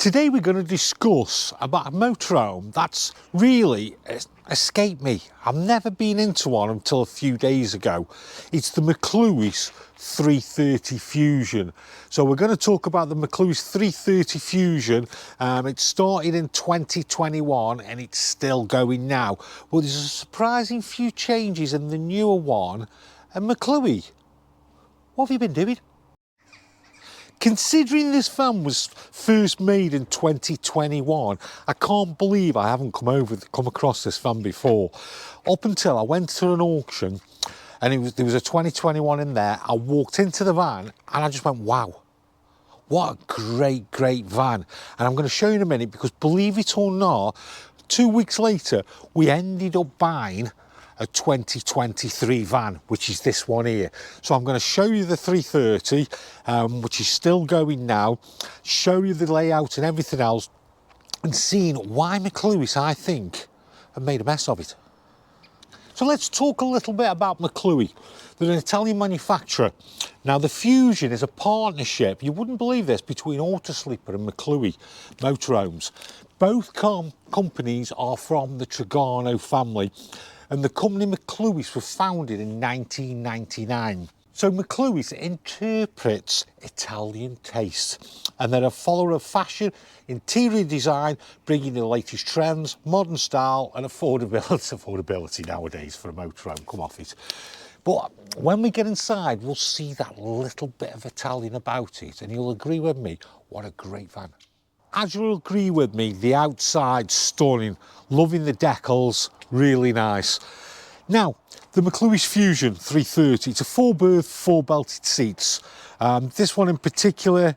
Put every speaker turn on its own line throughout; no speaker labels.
Today we're going to discuss about a motorhome that's really escaped me. I've never been into one until a few days ago. It's the McLouis 330 Fusion. So we're going to talk about the McLouis 330 Fusion. It started in 2021 and it's still going now. Well, there's a surprising few changes in the newer one. And McLouis, what have you been doing? Considering this van was first made in 2021, I can't believe I haven't come across this van before. Up until I went to an auction and there was a 2021 in there. I walked into the van and I just went, wow, what a great van. And I'm going to show you in a minute because believe it or not, 2 weeks later, we ended up buying a 2023 van, which is this one here. So I'm going to show you the 330, which is still going now, show you the layout and everything else, and seeing why McLouis, I think, have made a mess of it. So let's talk a little bit about McLouis. They're an Italian manufacturer. Now the Fusion is a partnership, you wouldn't believe this, between Autosleeper and McLouis Motorhomes. Both companies are from the Trigano family. And the company McLouis was founded in 1999. So McLouis interprets Italian taste, and they're a follower of fashion, interior design, bringing the latest trends, modern style and affordability nowadays for a motorhome, come off it. But when we get inside, we'll see that little bit of Italian about it, and you'll agree with me, what a great van. As you'll agree with me, the outside stunning, loving the decals, really nice. Now, the McLouis Fusion 330, it's a 4-berth, 4-belted seats. This one in particular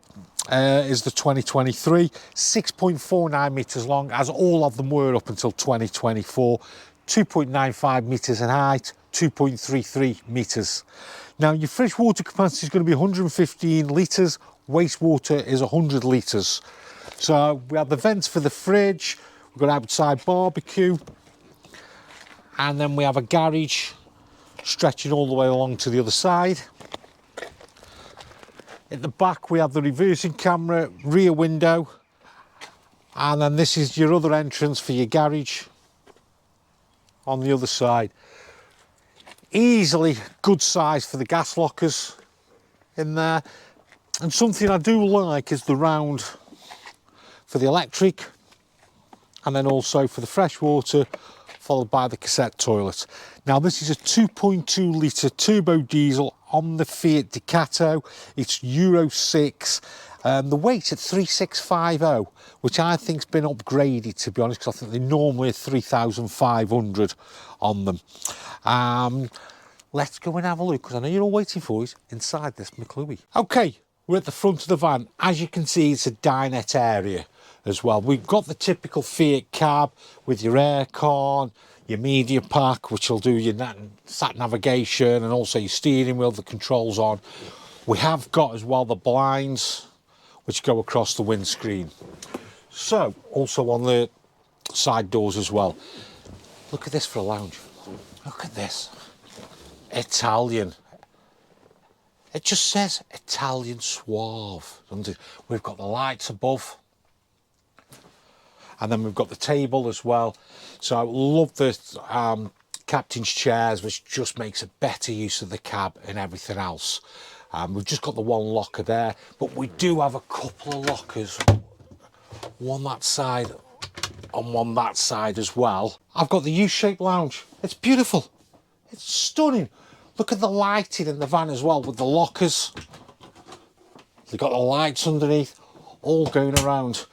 is the 2023, 6.49 metres long, as all of them were up until 2024, 2.95 metres in height, 2.33 metres. Now, your freshwater capacity is going to be 115 litres, wastewater is 100 litres. So we have the vents for the fridge, we've got outside barbecue, and then we have a garage stretching all the way along to the other side. At the back we have the reversing camera, rear window, and then this is your other entrance for your garage on the other side. Easily good size for the gas lockers in there, and something I do like is the round for the electric, and then also for the freshwater, followed by the cassette toilet. Now this is a 2.2 litre turbo diesel on the Fiat Ducato. It's Euro 6. The weight at 3650, which I think's been upgraded, to be honest, because I think they normally are 3500 on them. Let's go and have a look, because I know you're all waiting for us inside this McLouis. Okay, we're at the front of the van. As you can see, it's a dinette area as well. We've got the typical Fiat cab with your aircon, your media pack, which will do your sat navigation, and also your steering wheel, the controls on. We have got as well the blinds, which go across the windscreen. So, also on the side doors as well. Look at this for a lounge. Look at this. Italian. It just says Italian suave. We've got the lights above. And then we've got the table as well. So I love the captain's chairs, which just makes a better use of the cab and everything else. We've just got the one locker there, but we do have a couple of lockers, one that side and one that side as well. I've got the U-shaped lounge. It's beautiful. It's stunning. Look at the lighting in the van as well with the lockers. You've got the lights underneath, all going around.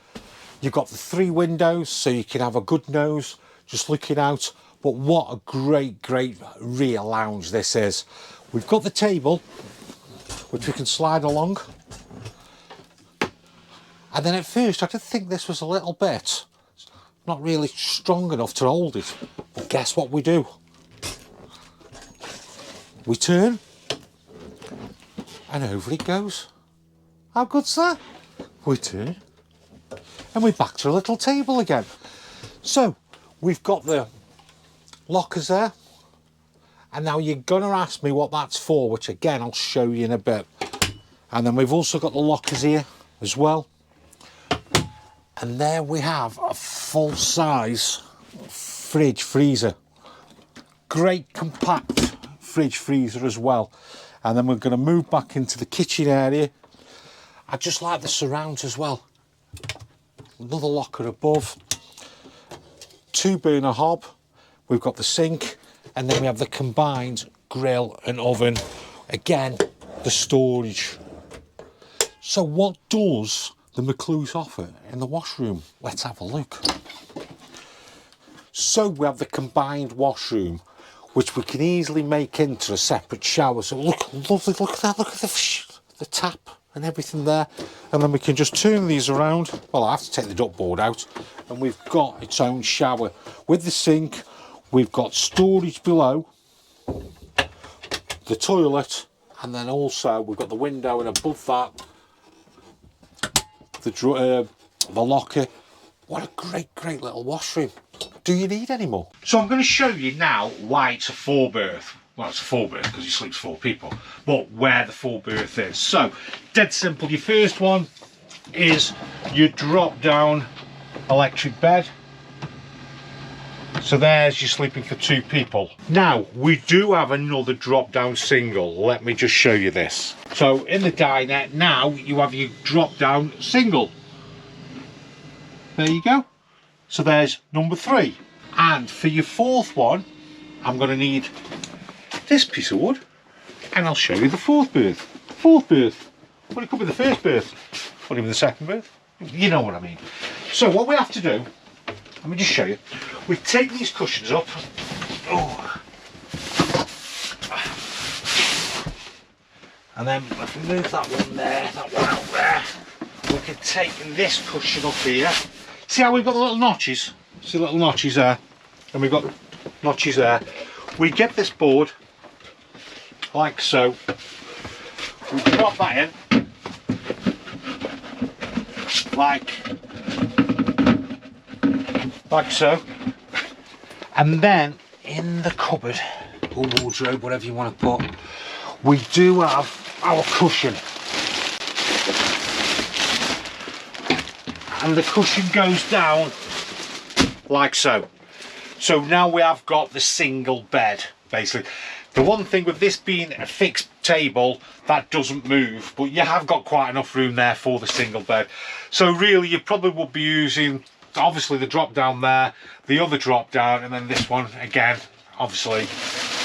You've got the 3 windows, so you can have a good nose just looking out. But what a great rear lounge this is. We've got the table, which we can slide along. And then at first I did think this was a little bit not really strong enough to hold it. But guess what we do? We turn, and over it goes. How good's that? We turn, and we're back to a little table again. So we've got the lockers there, and now you're gonna ask me what that's for, which again I'll show you in a bit. And then we've also got the lockers here as well. And there we have a full-size fridge freezer. Great compact fridge freezer as well. And then we're going to move back into the kitchen area. I just like the surrounds as well. Another locker above. 2-burner hob. We've got the sink, and then we have the combined grill and oven. Again, the storage. So what does the McLouis offer in the washroom? Let's have a look. So we have the combined washroom, which we can easily make into a separate shower. So look, lovely, look at that, look at the tap and everything there. And then we can just turn these around. Well, I have to take the duck board out, and we've got its own shower. With the sink, we've got storage below, the toilet, and then also we've got the window, and above that, the locker. What a great little washroom. Do you need any more? So I'm going to show you now why it's a 4-berth. Well, it's a 4-berth because it sleeps 4 people, but where the 4-berth is. So, dead simple. Your first one is your drop-down electric bed. So there's you sleeping for 2 people. Now, we do have another drop-down single. Let me just show you this. So, in the dinette, now you have your drop-down single. There you go. So there's number 3. And for your 4th one, I'm going to need this piece of wood, and I'll show you the 4th berth. 4th berth. Well, it could be the 1st berth, or even the 2nd berth. You know what I mean. So what we have to do, let me just show you. We take these cushions up. Oh. And then if we move that one there, that one out there, we can take this cushion up here. See how we've got the little notches? See the little notches there? And we've got notches there. We get this board like so. We drop that in like so. And then in the cupboard or wardrobe, whatever you want to put, we do have our cushion. And the cushion goes down like so. So now we have got the single bed, basically. The one thing with this being a fixed table, that doesn't move, but you have got quite enough room there for the single bed. So really you probably would be using, obviously, the drop down there, the other drop down, and then this one again, obviously,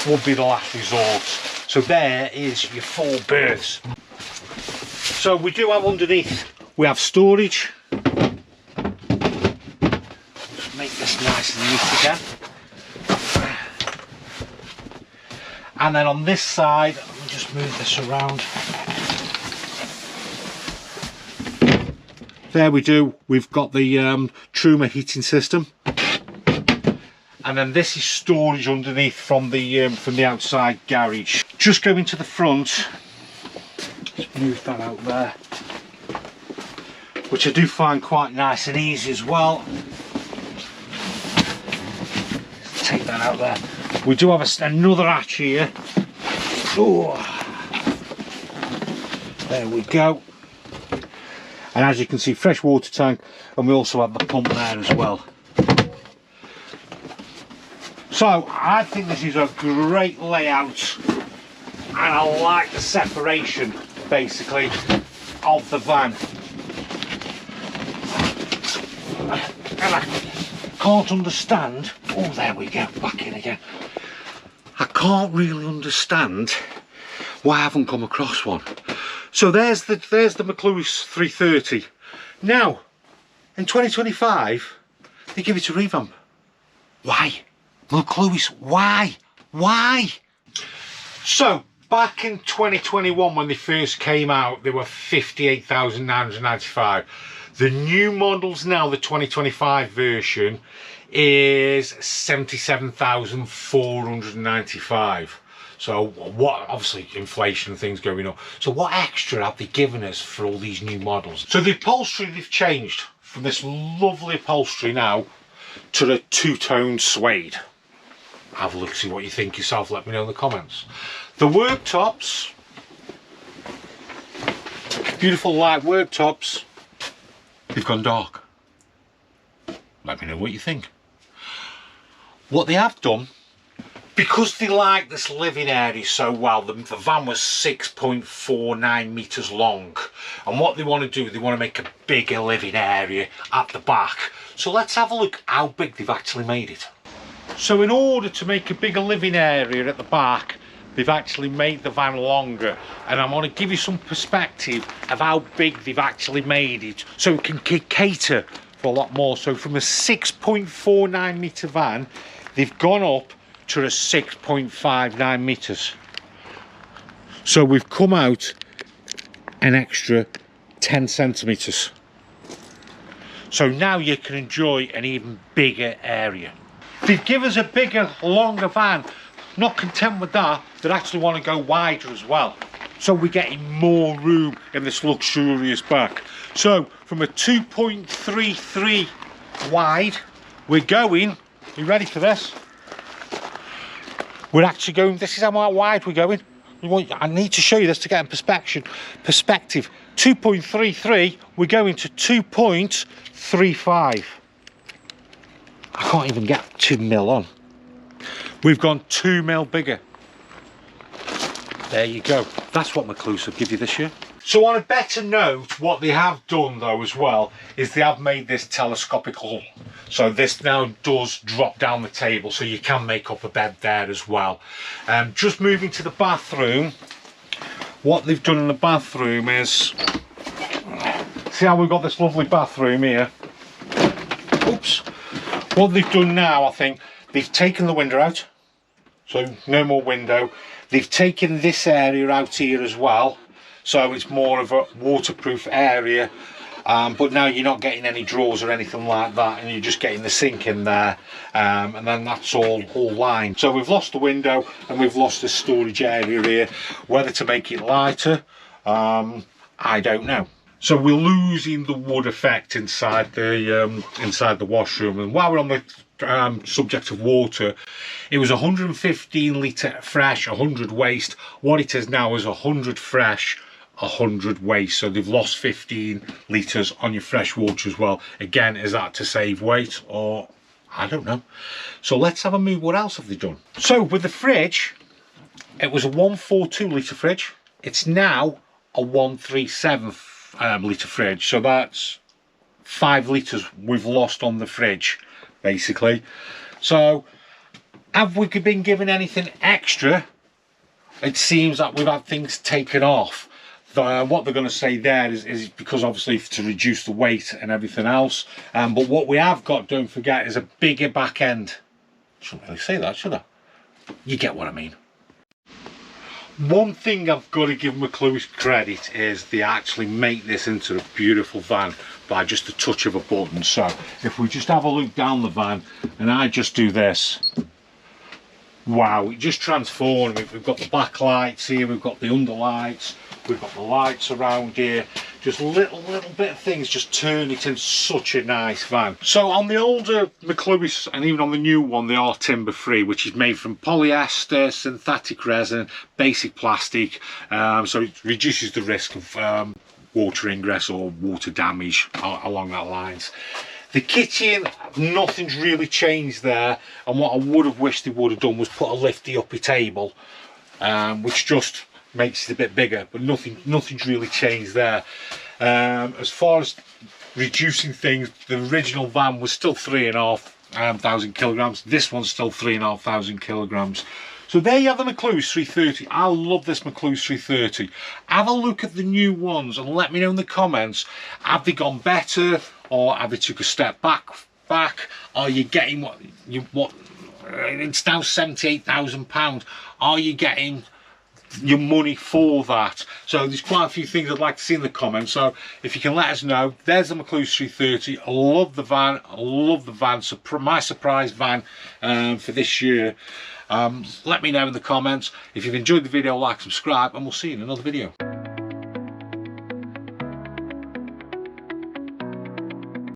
would be the last resort. So there is your 4 berths. So we do have underneath, we have storage. Make this nice and neat again. And then on this side, let me just move this around. There we do. We've got the Truma heating system, and then this is storage underneath from the outside garage. Just going to the front. Let's move that out there, which I do find quite nice and easy as well. Take that out there. We do have another hatch here. Oh, there we go. And as you can see, fresh water tank, and we also have the pump there as well. So I think this is a great layout, and I like the separation basically of the van. And I can't understand. Oh, there we go, back in again. I can't really understand why I haven't come across one. So there's the McLouis 330. Now, in 2025, they give it a revamp. Why? McLouis, why? Why? So, back in 2021 when they first came out, they were 58,995. The new models now, the 2025 version, is 77,495. So what, obviously inflation and things going on. So what extra have they given us for all these new models? So the upholstery, they've changed from this lovely upholstery now to the 2-tone suede. Have a look, see what you think yourself, let me know in the comments. The worktops, beautiful light worktops, they've gone dark. let me know what you think. What they have done, because they like this living area so well, the van was 6.49 metres long, and what they want to do, they want to make a bigger living area at the back. So let's have a look how big they've actually made it. So in order to make a bigger living area at the back, they've actually made the van longer, and I'm going to give you some perspective of how big they've actually made it so it can cater for a lot more. So from a 6.49 metre van, they've gone up to a 6.59 metres. So we've come out an extra 10 centimetres. So now you can enjoy an even bigger area. They've given us a bigger, longer van. Not content with that, they actually want to go wider as well. So we're getting more room in this luxurious back. So from a 2.33 wide, we're going, are you ready for this? We're actually going, this is how wide we're going. I need to show you this to get in perspective. 2.33, we're going to 2.35. I can't even get 2 mil on. We've gone 2 mil bigger. There you go. That's what McLouis will give you this year. So on a better note, what they have done though as well is they have made this telescopic hull. So this now does drop down the table, so you can make up a bed there as well. Just moving to the bathroom, what they've done in the bathroom is, see how we've got this lovely bathroom here? Oops. What they've done now, I think, they've taken the window out, so no more window. They've taken this area out here as well, so it's more of a waterproof area. But now you're not getting any drawers or anything like that, and you're just getting the sink in there, and then that's all lined. So we've lost the window and we've lost the storage area here. Whether to make it lighter, I don't know. So we're losing the wood effect inside the washroom. And while we're on the subject of water, it was 115 litre fresh, 100 waste. What it is now is 100 fresh, 100 waste. So they've lost 15 litres on your fresh water as well. Again, is that to save weight, or I don't know. So let's have a move. What else have they done? So with the fridge, it was a 142 litre fridge. It's now a 137 litre fridge. So that's 5 litres we've lost on the fridge, basically. So have we been given anything extra? It seems that we've had things taken off. What they're going to say there is because obviously to reduce the weight and everything else, but what we have got, don't forget, is a bigger back end. Shouldn't really say that, should I? You get what I mean. One thing I've got to give McLouis credit is they actually make this into a beautiful van by just a touch of a button. So if we just have a look down the van and I just do this, wow, it just transformed. We've got the backlights here, we've got the underlights, we've got the lights around here, just little bit of things just turn it into such a nice van. So on the older McLouis and even on the new one, they are timber free, which is made from polyester, synthetic resin, basic plastic, so it reduces the risk of water ingress or water damage along that lines. The kitchen, nothing's really changed there, and what I would have wished they would have done was put a lifty uppy table, which just makes it a bit bigger, but nothing's really changed there. As far as reducing things, the original van was still 3,500 kilograms. This one's still 3,500 kilograms. So there you have the McLouis 330. I love this McLouis 330. Have a look at the new ones and let me know in the comments, have they gone better or have they took a step back? Are you getting what it's now £78,000. Are you getting your money for that? So there's quite a few things I'd like to see in the comments, so if you can let us know. There's the McLouis 330. I love the van, my surprise van for this year. Let me know in the comments. If you've enjoyed the video, like, subscribe, and we'll see you in another video.